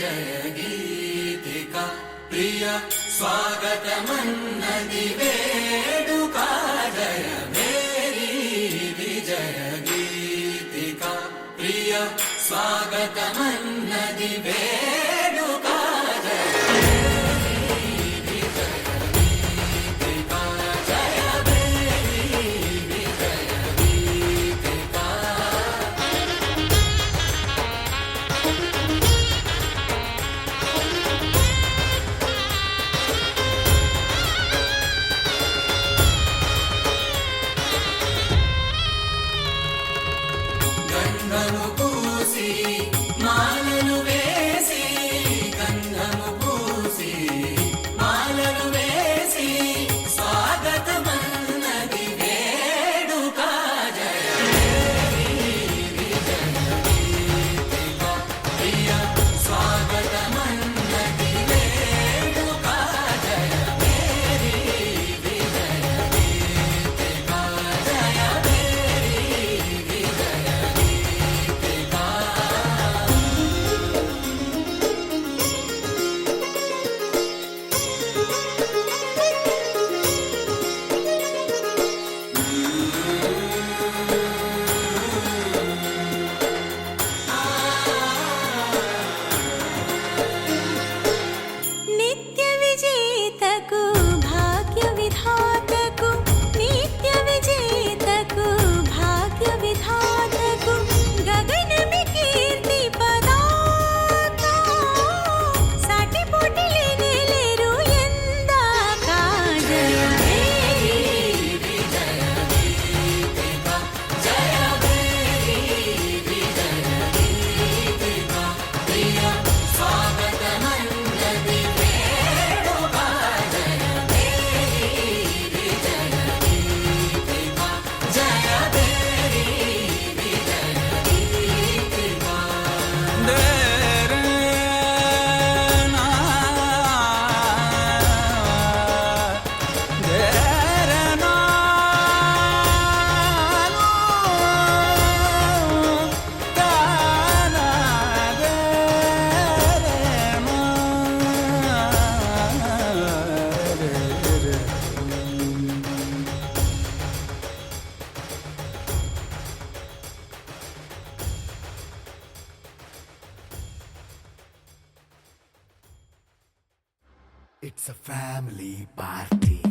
విజయ గీతిక ప్రియ స్వాగతమన్నది వేడుక జయ మేరీ విజయ గీతిక ప్రియ స్వాగతమన్నది వేడుక జయ గంధము పూసి మాలలు వేసి గంధము పూసి మాలలు వేసి స్వాగతమన్నది వేడుక జయ విజయ గీతిక ప్రియ స్వాగతమన్నది వేడుక జయ మేరీ విజయ గీతిక జయ మేరీ విజయ నిత్య విజేతకు భాగ్య విధాతకు నిత్య విజేతకు భాగ్య విధాతకు గగనమి కీర్తి పదాత సాటి పోటీ లేరు ఎందాక జయ మేరీ విజయ గీతిక జయ మేరీ విజయ గీతిక ప్రియ స్వాగతమన్నది వేడుక జయ మేరీ విజయ గీతిక జయ మేరీ విజయ గీతిక It's a family party.